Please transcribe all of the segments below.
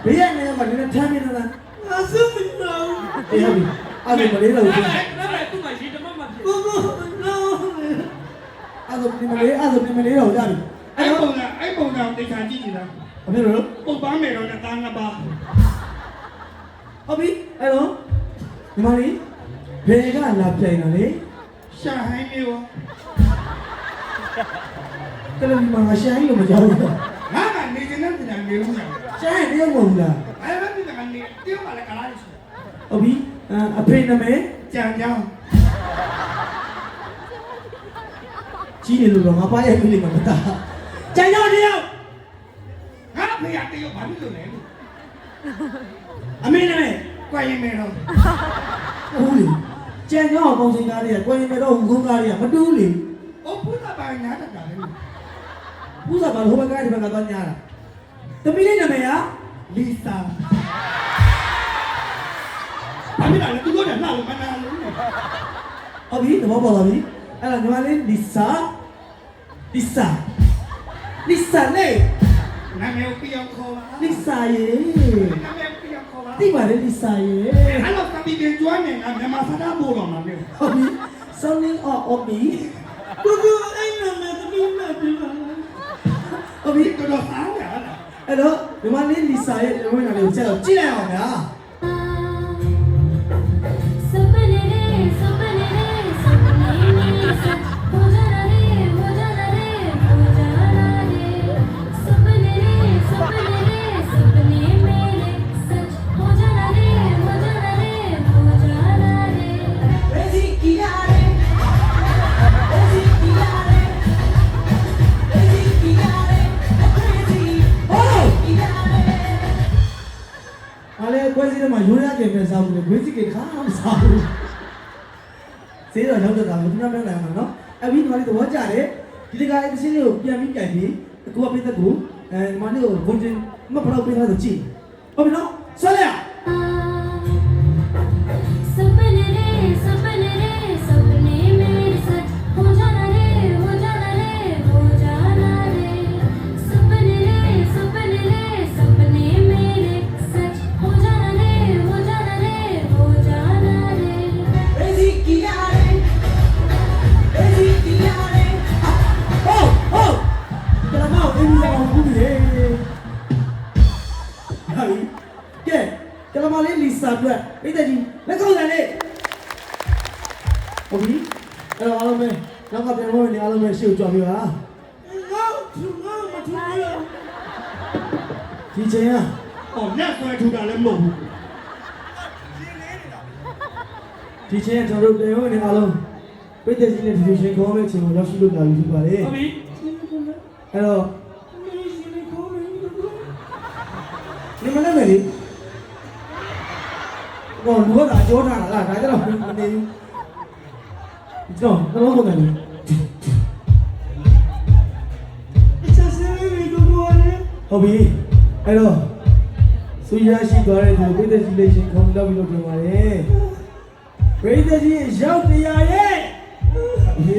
ဘေးရနေမှာနည်းနည်းထမ်းနေလားငါစုမလို့အေးဟုတ်ပြီအဲ့ဒါမလေးတော့ဘူးအဲ့သူ့မှာရေတမမဖြစ်ကိုအဲ့ဒါဒီမလေးတော့ရပြီအဲ့ပုံကတေချာကြည့်နေလားဘာဖြစ်လို့ပုတ်ပန်းမယ်တော့တာငါပါဟုတ်ပြီအဲ့တော့ဒီမလေးဘယ်ကလာပြိုင်တာလဲရှာဟိုင်းမျိုးကလေးမငါရှာဟိုင်းလို့မကြောက်ဘူးငါကနေနေတဲ့ပြည်နယ်မျိုးညာရှာဟိုင်းတယောက်မဟုတ်လားအဲ့ဒါပြည်ကနေတယောက်ကလည်းကလာရရှိဟုတ်ပြီအဖေနာမည်ကြံကြောင်းကြီးနေလို့တော့ငါပါရဲ့ပြည်လေးမှာမတာကြံကြောင်းတယောက်ငါဖေရတယောက်ဘာလို့လဲအမေနာမည်ကွာရင်မယ်တော့ဟုတ်လေကြံကြောင်းပုံစံကားတွေကကွယ်ရင်မဲ့တော့ဟိုကုန်းကားတွေကမတူးလေအိုးဘုရားပါညာတတ်တာလေဘုရားပါဟိုဘက်ကဒီဘက်ကတော့ညာတာတမီးလေးနာမည်ကလီဆာဘာမင်းလဲသူတို့ကနားလို့မနာလို့ဟုတ်ပြီသဘောပေါက်ပါပြီအဲ့ဒါညီမလေးလီဆာလေနာမည်ပြောင်းခေါ်ပါလီဆာရေနာမည်ပြောင်းခေါ်ပါတိပါလေလီဆာရေအဲ့တော့ကပီတင်ကျွမ်းနေငါမြန်မာစကားပို့တော့မှာလေဟုတ်ပြီ sounding of me ကိုအဲ့နာမည်သမီးမပြောပါဟုတ်ပြီတော်စားရလားအဲ့တော့ညီမလေးလီဆာရဲ့ဝိညာဉ်လေးကိုကြည့်လိုက်အောင်ဗျာကွဲစီးထဲမှာရိုးရကြပဲစားဘူးလေခွေးစီကခါမစားဘူးစေးတော့ရောက်တော့တာမသူများပြောနိုင်မှာနော်အပြီးဒီမှာလေးသဘောကျတယ်ဒီတကားအစင်းလေးကိုပြန်ပြီးကြိုက်ပြီးကိုကပိတ်သက်ကိုဒီမှာလေးကိုဘုံချင်းမဖလောက်ပေးထားတော့ကြည့်ဟုတ်ပြီနော်ဆွဲလိုက်ကလမလေးလီဆာအတွက်ပိတ်သက်ကြီးလက်ကောက်တယ်လေဟုတ်ပြီအဲ့တော့အားလုံးပဲနောက်ကပြန်လို့နေအားလုံးပဲရှေ့ကိုကြွပြီးပါငါမထူဘူးဒီချိန်ကလက်ဆွဲထူတာလည်းမဟုတ်ဘူးဒီချိန်ကကျွန်တော်တို့ပြန်လို့နေအားလုံးပိတ်သက်ကြီးနဲ့ဒီလိုရှင်ခေါ်မဲ့ချိန်ကိုရောက်ရှိလို့တာလို့ဖြစ်ပါလေဟုတ်ပြီအဲ့တော့你们那边的，我如果打交叉了，大家都没得，你知道？那老多的呢？这是没做过的。好比，哎喽，所以说是多人就背得起类型，看不到比较多嘛嘞，背得起小的呀耶，耶。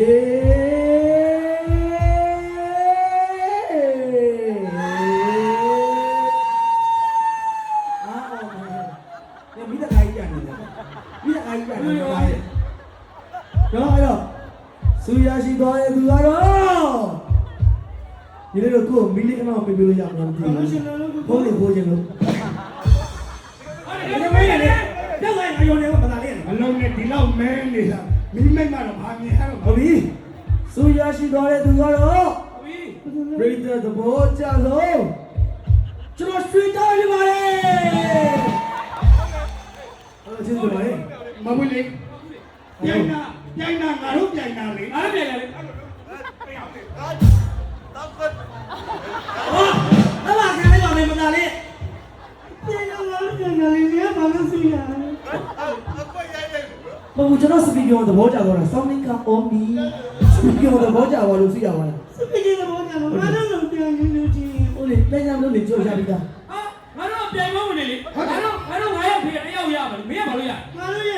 ဆူရရှိသွားတဲ့သူကတော့ဒီလိုကိုမီလီအမောင်ပြပြလို့ရမှာမသိဘူး။ဘုန်းကြီးဘိုးချင်းလို့ဒီမဲနဲ့တော့ဆိုင်အယုံနေမှာမလာလေးအလုံးနဲ့ဒီလောက်မဲနေတာမိမိမတော့ဘာမြင်ရတော့ဟုတ်ပြီဆူရရှိသွားတဲ့သူကတော့ဟုတ်ပြီပြည်သက်သဘောကျလို့ကျွန်တော်ရွှေတောင်းရပါတယ်အဲ့ဒါချင်းတယ်မဟုတ်လေပြိုင်နာငါတို့ပြိုင်နာလေအားပြိုင်လာလေတော့ဘာခံလိုက်ပါမယ်မသားလေးပြိုင်နာလေးလေဘာလို့စီရဘုံကျွန်တော်စပီကာသဘောကျသွားတာ sounding ka on me စပီကာသဘောကျသွားလို့စီရပါလားစပီကာသဘောကျတော့ဘာလို့လုံးပြန်နေလို့ဒီဟုတ်လေပြန်ကြလို့လေကြောက်ရပြီသားငါတို့ပြိုင်မဝင်နေလေငါတို့9ယောက်ဖေး1ယောက်ရပါလေမင်းကဘာလို့ရငါတို့ရ